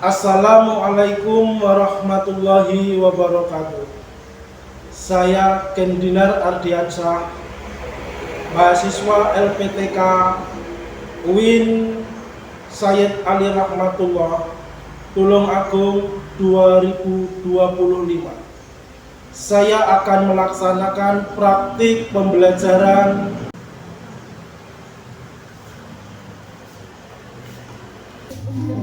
Assalamualaikum warahmatullahi wabarakatuh. Saya Kendinar Ardiansyah, mahasiswa LPTK UIN Sayyid Ali Rahmatullah, Tulungagung 2025. Saya akan melaksanakan praktik pembelajaran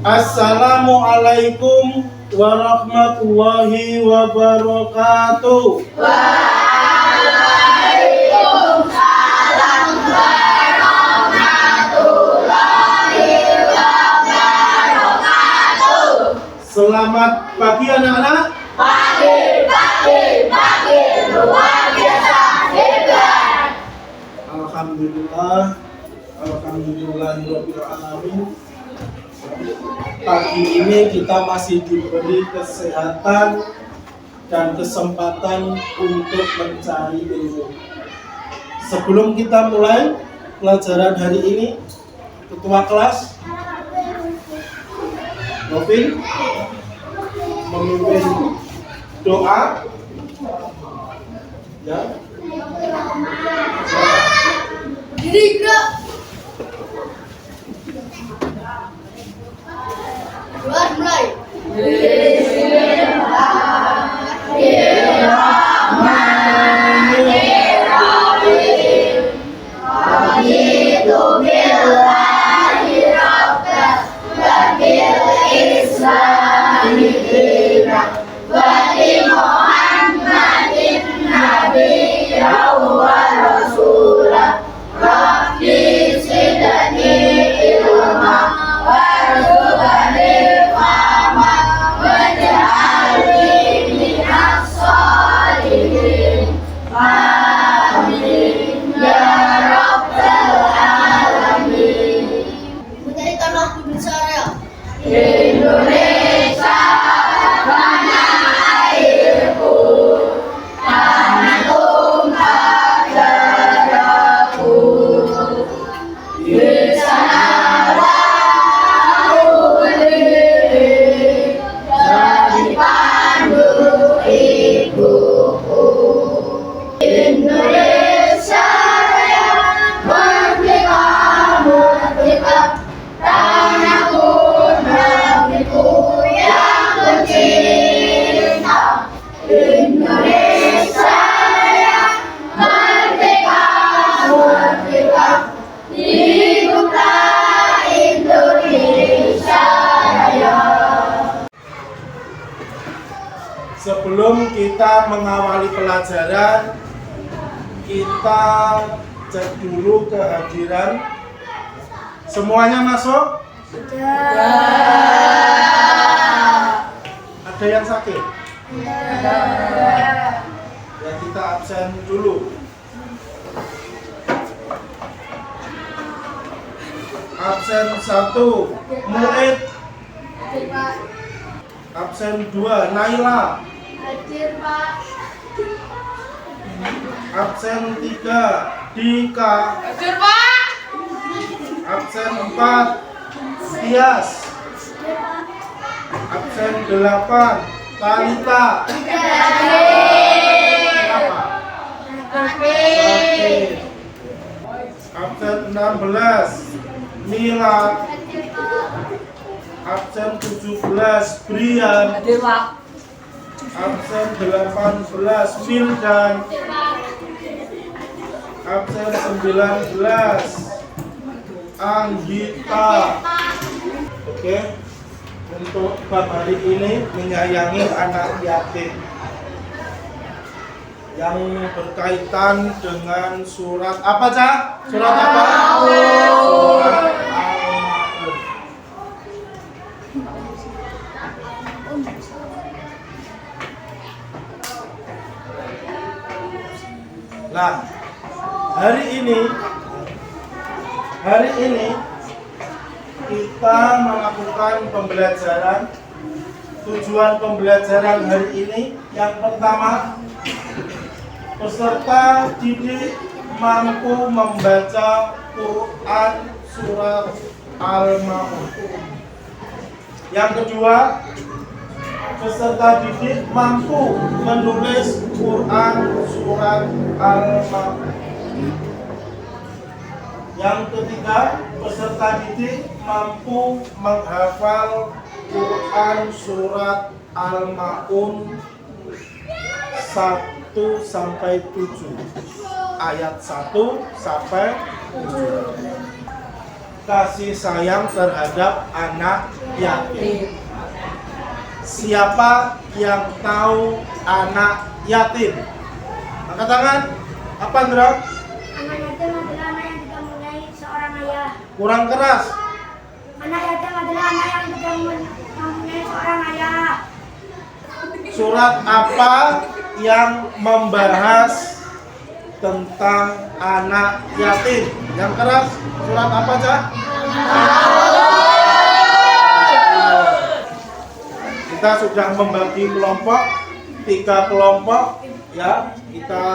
Assalamualaikum warahmatullahi wabarakatuh. Waalaikumsalam warahmatullahi wabarakatuh. Selamat pagi anak-anak. Pagi, luar biasa hebat. Alhamdulillahirabbil alamin. Pagi ini kita masih diberi kesehatan dan kesempatan untuk mencari ilmu. Sebelum kita mulai pelajaran hari ini, ketua kelas Novin memimpin doa. Ya. Diri gerak. Mulai. Indonesia tanah airku, tanah tumpah darahku. Di sanalah aku berdiri, jadi pandu ibuku. Indonesia Raya, merdeka, merdeka, tanahku, negeriku yang tercinta. Indonesia Raya, merdeka, merdeka, hiduplah Indonesia Raya. Sebelum kita mengawali pelajaran, kita cek dulu kehadiran. Semuanya masuk? Ada yang sakit? Ya, kita absen dulu. Absen 1 Muid. Absen 2 Naila. Hadir, Pak. Absen 3 Dika. Hadir, Pak. Absen 4 Tias. Absen 8 Talita. Kenapa? Sakit. Absen 16 Mila. Absen 17 Brian. Hadir, Pak. Absen 18 Mildan. Absen 19 Anggita. Oke, untuk bab hari ini menyayangi anak yatim yang berkaitan dengan surat apa, Cak? Surat apa? Surat Al-Maun. Nah, hari ini kita melakukan pembelajaran. Tujuan pembelajaran hari ini yang pertama, peserta didik mampu membaca Quran surat Al-Maun. Yang kedua, peserta didik mampu menulis Quran surat Al-Ma'un. Yang ketiga, peserta didik mampu menghafal Quran surat Al-Ma'un 1 sampai 7. Ayat 1 sampai 7. Kasih sayang terhadap anak yatim. Siapa yang tahu anak yatim? Angkat tangan. Apa, Ndra? Anak yatim adalah anak yang tidak mempunyai seorang ayah. Kurang keras. Anak yatim adalah anak yang tidak mempunyai seorang ayah. Surat apa yang membahas tentang anak yatim? Yang keras. Surat apa, Cak? Kita sudah membagi kelompok 3 kelompok ya. Kita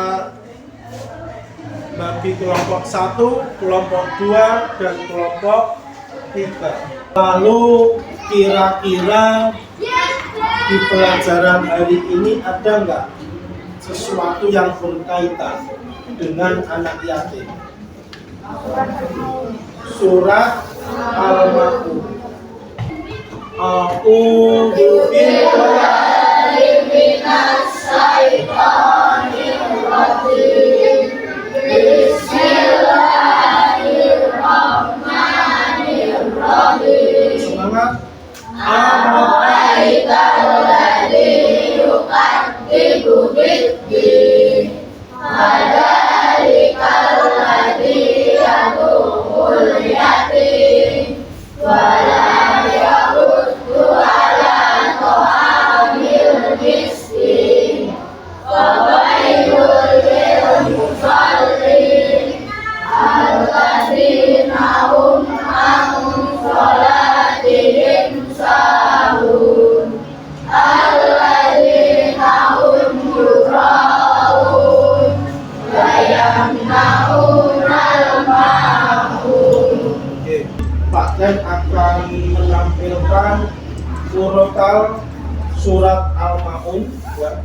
bagi kelompok 1, kelompok 2 dan kelompok 3. Lalu kira-kira di pelajaran hari ini ada nggak sesuatu yang berkaitan dengan anak yatim? Surat Al-Ma'un. A'udzu billahi minas syaitonir rajim. Bismillahirrahmanirrahim. Semangat. Ama'aital ladzi yukadzibu bid-din. Fadzalikal ladzi yad'ul yatim. Wala yahuddu ala ta'amil miskin. Fawailul lil musallin alladzina hum an salatihim sahun alladzina hum yura'un wa yamna'unal ma'un. Pak Dan akan menampilkan urutan surat Al-Ma'un ya.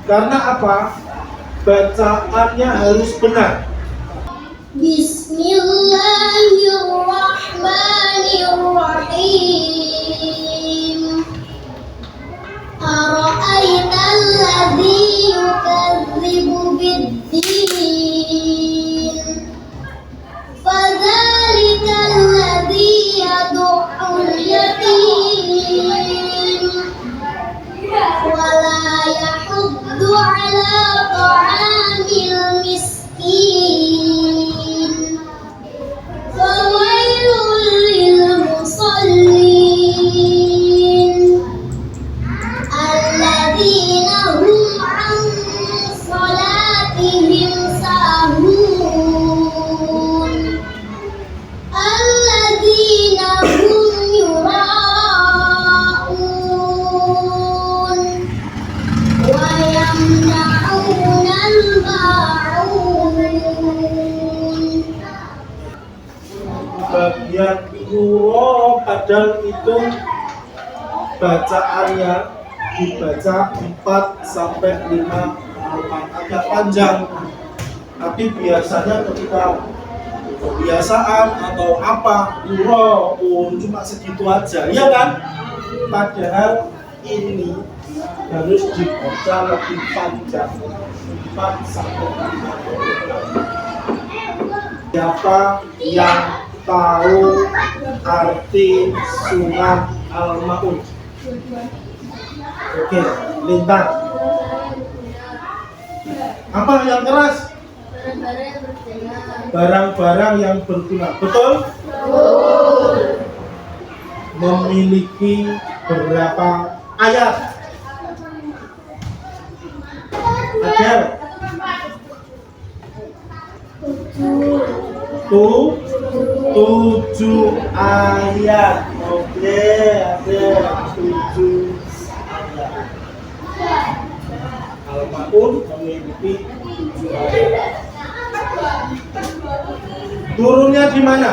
Karena apa? Bacaannya harus benar. Bismillahirrahmanirrahim. Ara'aital ladzi yukadzibu bid-din. Fadzalikal ladzi yad'ul yatim. Wala yahuddu ala ta'amil miskin. Fawailul lil musallin alladzina hum an salatihim sahun alladzina hum yura'un wa yamna'unal ma'un. Bagian huruf padahal itu bacaannya dibaca 4 sampai 5 halaman, agak panjang. Tapi biasanya ketika kebiasaan atau apa huruf cuma segitu aja, ya kan? Padahal ini harus dibaca lebih panjang, 4 sampai 5 halaman. Siapa yang tahu arti surat Al-Ma'un? Oke, Lintang. Apa yang keras? Barang-barang yang berguna. Betul? Memiliki berapa ayat? Adel? 7 ayat. Oke, ada 7 ayat. Al-Ma'un memiliki 7 ayat. Turunnya di mana?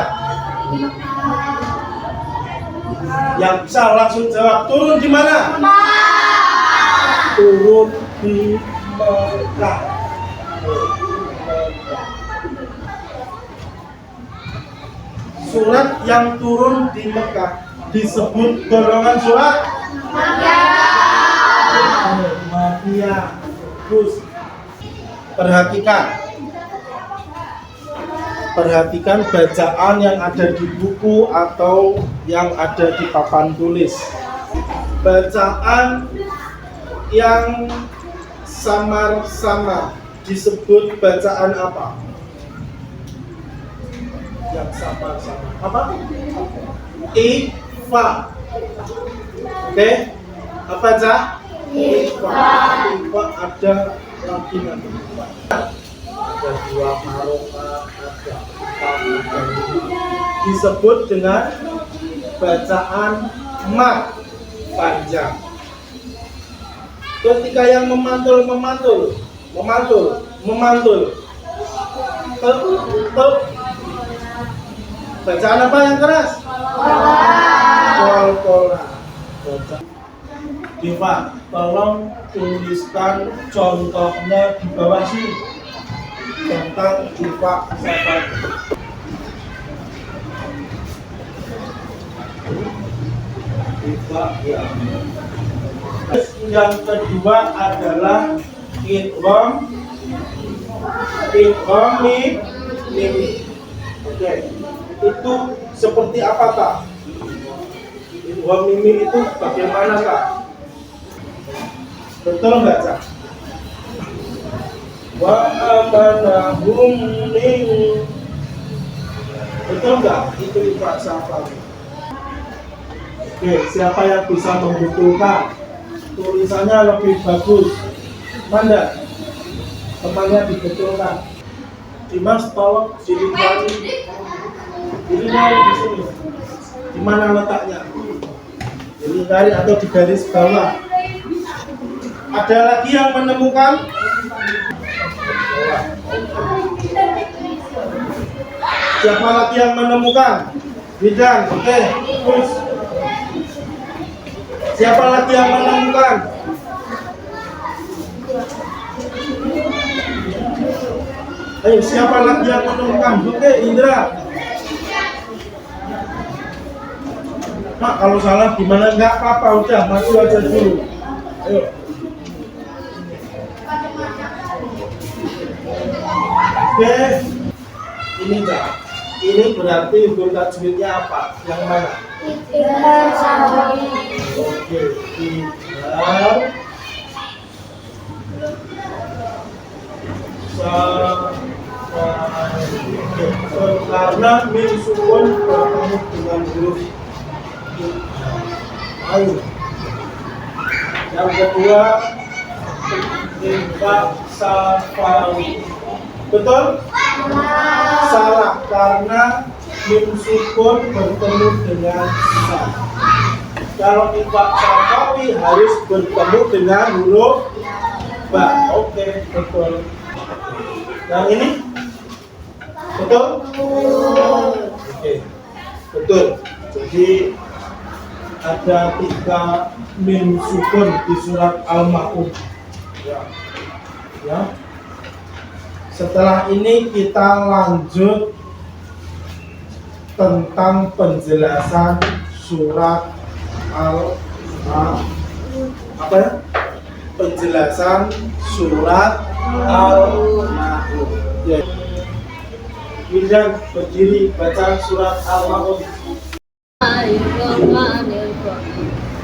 Yang bisa langsung jawab, turun di mana? Turun di Mekah. Surat yang turun di Mekah disebut golongan surat Makkiyah. Terus perhatikan bacaan yang ada di buku atau yang ada di papan tulis. Bacaan yang samar-samar disebut bacaan apa? Yang samar-samar apa? Ikhfa. Oke, apa aja? Ikhfa. Ikhfa ada lagi nanti. Ada 2 harokat, ada 4 disebut dengan bacaan mat panjang. Ketika yang memantul, bacaan apa yang keras? Kol-kola. Diva, tolong tuliskan contohnya di bawah sini tentang Diva siapa? Diva ya. Yang kedua adalah idgham mim. Oke, itu seperti apa Kak? Idgham mim itu bagaimana Kak? Betul nggak Kak? Wa amanahum min. Betul nggak? Itu Iqra siapa? Oke, siapa yang bisa membetulkan? Tulisannya lebih bagus. Mana? Temannya dibetulkan. Dimas, tolong dilingkari. Dilingkari di sini. Di mana letaknya? Dilingkari atau di garis bawah. Ada lagi yang menemukan? Siapa lagi yang menemukan? Bidan, oke. Terus. Siapa lagi yang menemukan? Ayo, siapa lagi yang menemukan? Oke, Indra. Mak, kalau salah gimana? Enggak apa-apa, udah maju aja dulu. Ayo. Oke. Ini Kak. Ini berarti huruf tajwidnya apa? Yang mana? Oke, karena min sukun bertemu dengan huruf ain. Yang kedua, safari. Betul? Salah, karena min sukun bertemu dengan sa. Kalau infak safawi harus bertemu dengan huruf ba. Oke, betul. Yang ini? Betul? Oke, betul. Jadi ada 3 min sukun di surat Al-Ma'un. Ya. Setelah ini kita lanjut tentang penjelasan surat penjelasan surat Al-Ma'un. Ya. Wildan berdiri baca surat Al-Ma'un.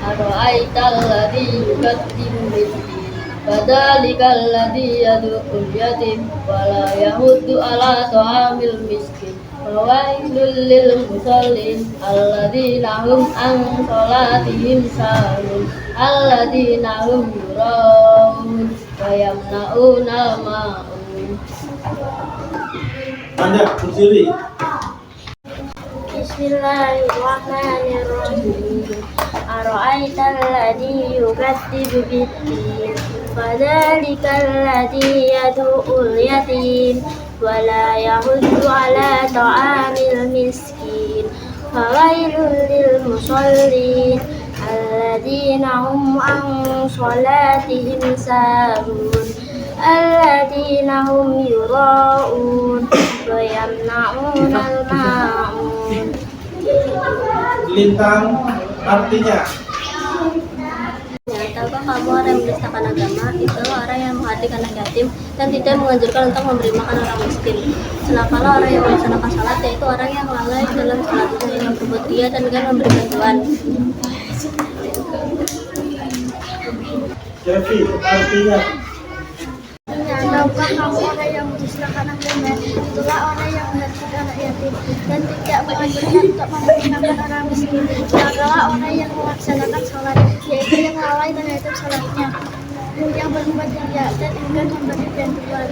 Ara'aital ladzi yukadzibu bid-din fadzalikal ladzi yad'ul yatim wa la yahuddu 'ala ta'amil miskin fawailul lil musallin alladzina hum an shalatihim sahun alladzina hum yura'un wa yamna'una ma'un. Anda berdiri. Bismillahirrahmanirrahim. Ara'aital ladzi yukadzibu bid-din fadzalikal ladzi yad'ul yatim wa la yahuddu 'ala ta'amil miskin fawailul lil musallin alladzina hum an sholatihim sahun alladzina hum yura'un wa yamna'unal ma'un. Lintang artinya. Tahukah kamu orang yang mendustakan agama itu orang yang menghadirkan anak yatim dan tidak menganjurkan untuk memberi makan orang miskin. Celakalah orang yang melaksanakan salat, yaitu orang yang lalai dalam salatnya yang berbuat ria dan dengan memberi bantuan. Devi artinya. Tahukah kamu orang yang mendustakan agama itulah orang yang menghadirkan anak yatim dan tidak menganjurkan untuk memberi makan orang miskin. Celakalah orang yang melaksanakan salat, yaitu yang lalai terhadap salatnya, yang berbuat ria dan enggan memberi bantuan.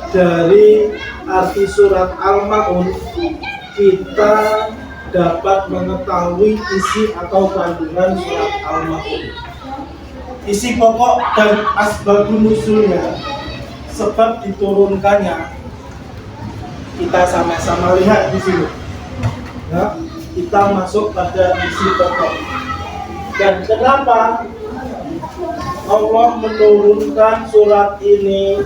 Dari arti surat Al-Ma'un kita dapat mengetahui isi atau kandungan surat Al-Ma'un. Isi pokok dan asbabun nuzulnya, sebab diturunkannya, kita sama-sama lihat di sini. Ya, kita masuk pada isi pokok. Dan kenapa Allah menurunkan surat ini?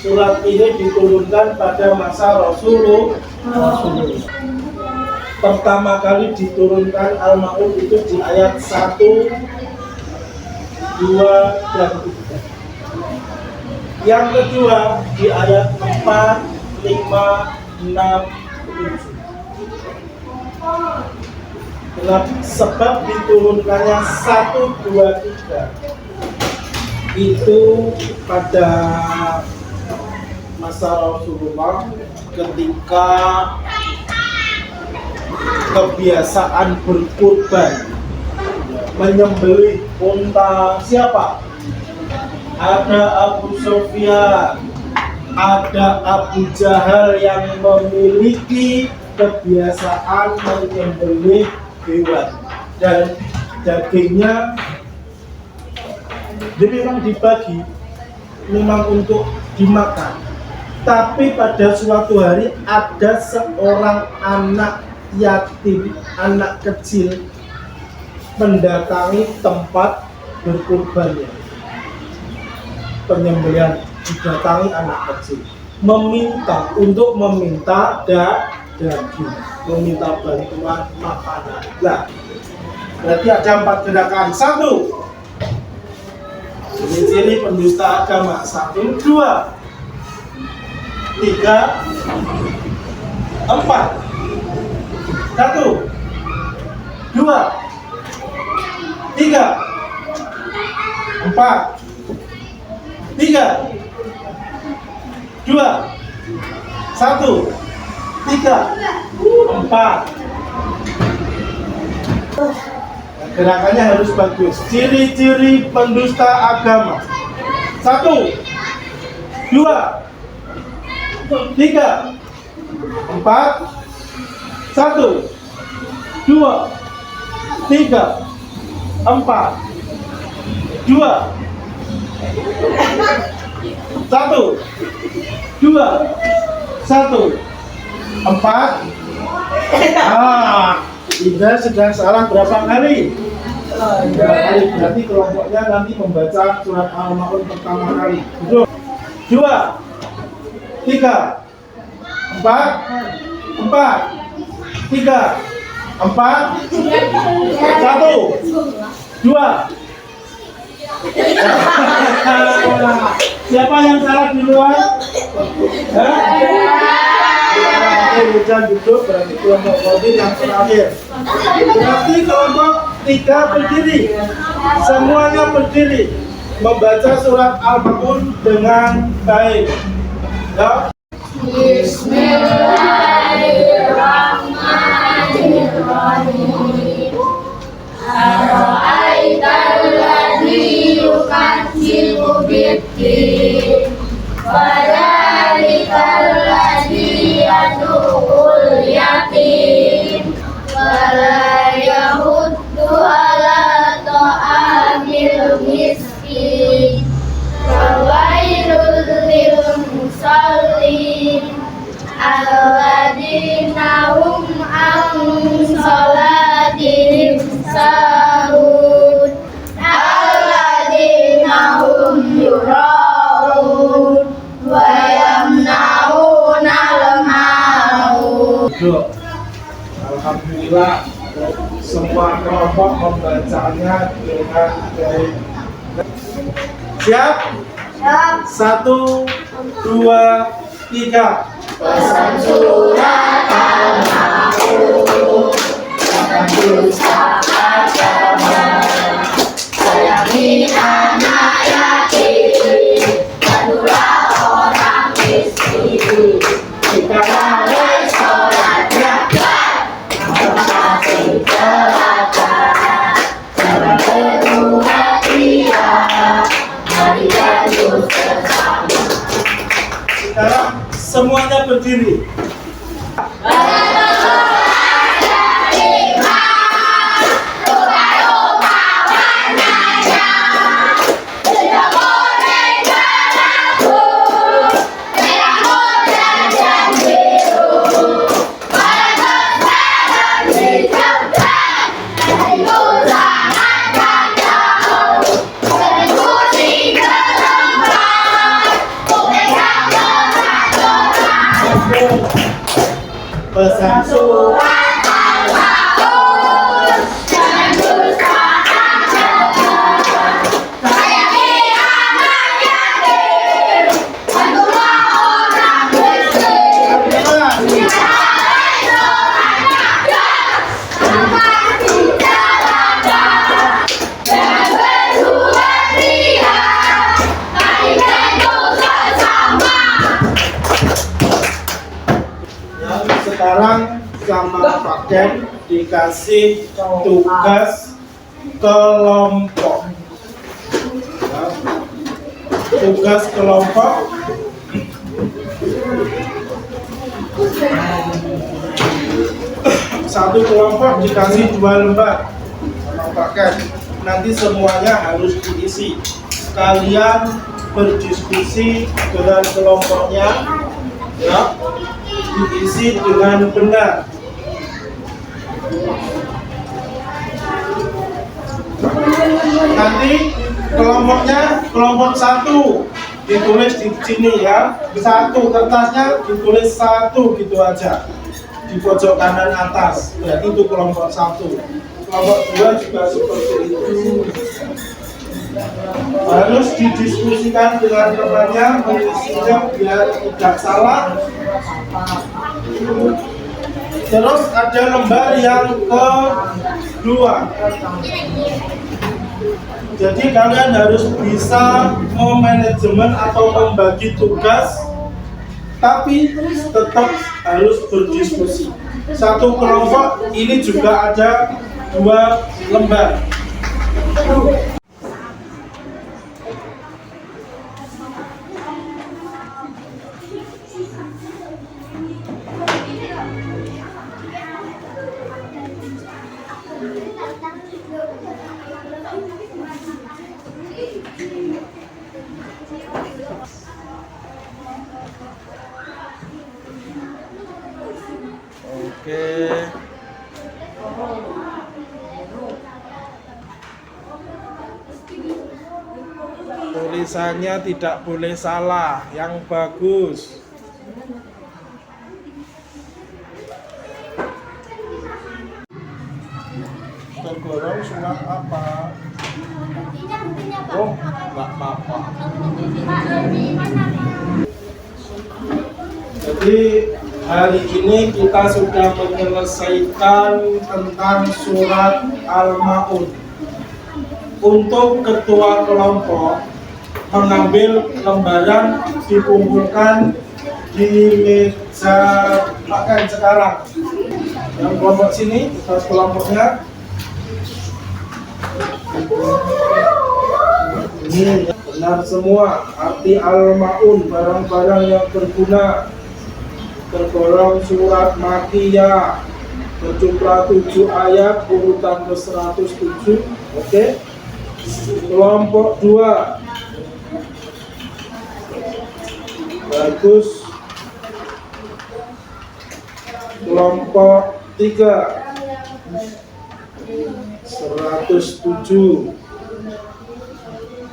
Surat ini diturunkan pada masa Rasulullah. Pertama kali diturunkan Al-Ma'un itu di ayat 1, 2, dan 3. Yang kedua di ayat 4, 5, 6, 7. Sebab diturunkannya 1, 2, 3 itu pada masa Rasulullah ketika kebiasaan berkurban, menyembelih unta. Siapa? Ada Abu Sufyan, ada Abu Jahal yang memiliki kebiasaan menyembelih hewan dan dagingnya dia memang dibagi, memang untuk dimakan. Tapi pada suatu hari ada seorang anak yatim, anak kecil mendatangi tempat berkurbannya, penyembelihan, didatangi anak kecil meminta daging, meminta bantuan makanan. Nah, berarti ada 4 gerakan. 1, ciri-ciri pendusta agama. 1, 2, 3, 4. 1, 2, 3, 4, 3, 2, 1, 3, 4. Gerakannya harus bagus. Ciri-ciri pendusta agama. 1, 2, 3, 4. 1, 2, 3, 4, 2, 1, 2, 1, 4. Indra sudah salah berapa kali? 2 kali. Berarti kelompoknya nanti membaca surat Al-Ma'un pertama kali. Betul. 2, 3, 4, 3, 4, 1, 2. Siapa yang salah duluan? Hujan duduk, berarti kelompok Kodir yang terakhir. Berarti kelompok 3 berdiri. Semuanya berdiri membaca surat Al-Ma'un dengan baik. Ya. Bismillahirrahmanirrahim. Ara'aital ladzi yukadzibu bid-din fadzalikal ladzi yad'ul yatim wa la yahuddu ala ta'amil miskin fawailul lil musallin duduk. Alhamdulillah semua kelompok membacanya dengan baik. Siap? Siap. 1, 2, 3. Pesan surat Al-Maun, jangan dusta agama, sayangi anak yatim, bantulah orang miskin, jika lalai sholat zakat, kasih teladan, jangan berdua dia, mari terus bersama. Sekarang semuanya berdiri. Pesan surat Al-Maun, jangan dusta agama, sayangi anak yatim, bantulah orang miskin, jika lalai sholat zakat, kasih teladan, jangan berbuat ria, mari terus bersama. Sekarang sama Pak Ken dikasih tugas kelompok. Ya. Tugas kelompok. Satu kelompok dikasih 2 lembar sama Pak Ken. Nanti semuanya harus diisi. Kalian berdiskusi dengan kelompoknya, ya, diisi dengan benar. Nanti kelompoknya kelompok 1 ditulis di sini ya, 1 kertasnya ditulis 1 gitu aja di pojok kanan atas, berarti itu kelompok 1. Kelompok 2 juga seperti itu. Harus didiskusikan dengan temannya, mengisinya biar tidak salah. Terus ada lembar yang kedua. Jadi kalian harus bisa memanajemen atau membagi tugas, tapi tetap harus berdiskusi. Satu kelompok ini juga ada 2 lembar. Oke. Tulisannya tidak boleh salah, yang bagus. Tergolong surat apa? Oh, nggak apa-apa. Jadi hari ini kita sudah menyelesaikan tentang surat Al-Maun. Untuk ketua kelompok mengambil lembaran dikumpulkan di meja makan sekarang. Yang kelompok sini, atas kelompoknya. Ini benar semua. Arti Al-Maun, barang-barang yang berguna, tergolong surat Makkiyah, berjumlah 7 ayat, urutan ke 107. Oke. Kelompok 2 bagus. Kelompok 3 107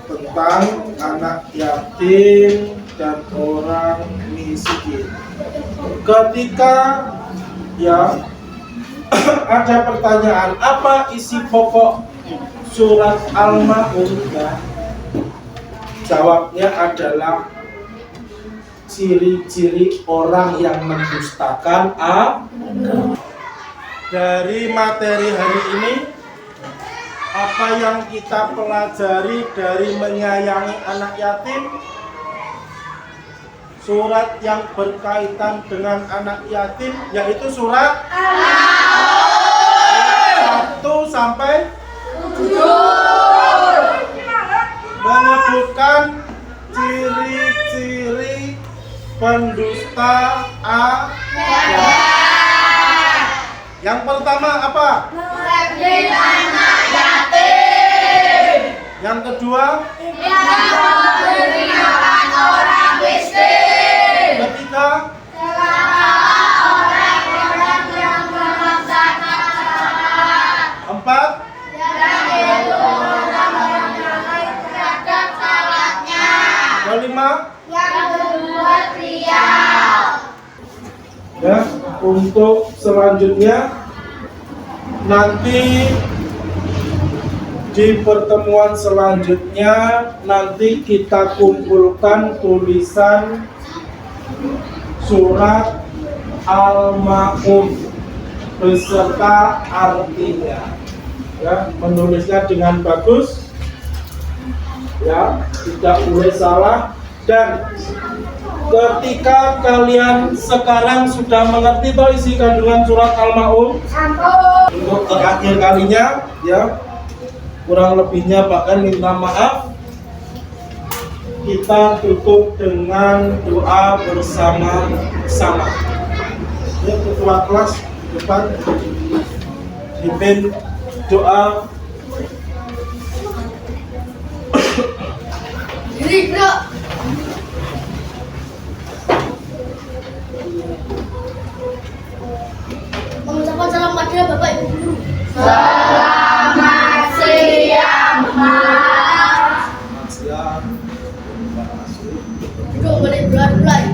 tentang anak yatim dan orang miskin. Ketika ya, ada pertanyaan, apa isi pokok surat Al-Maun? Nah, jawabnya adalah ciri-ciri orang yang mendustakan agama. Dari materi hari ini, apa yang kita pelajari dari menyayangi anak yatim? Surat yang berkaitan dengan anak yatim yaitu surat Al-Maun 1 sampai 7 menyebutkan ciri-ciri pendusta agama. Yang pertama apa? Mengabdi anak yatim. Yang kedua? Tidak memperhinakan orang miskin. Ketiga? Celakalah orang-orang yang melaksanakan salat. Empat? Yaitu orang-orang yang baik terhadap salatnya. Kelima? Yang berbuat riya. Ya, untuk selanjutnya nanti di pertemuan selanjutnya nanti kita kumpulkan tulisan surat Al-Maun beserta artinya, ya, menulisnya dengan bagus, ya, tidak boleh salah. Dan ketika kalian sekarang sudah mengerti toh isi kandungan surat Al-Maun, untuk terakhir kalinya, ya, kurang lebihnya bahkan minta maaf, kita tutup dengan doa bersama-sama. Ya, ketua kelas depan pimpin doa. Diri gerak. Mengucapkan salam pada Bapak Ibu guru. Selamat siang, Mas. Siap. Duduk balik mulai.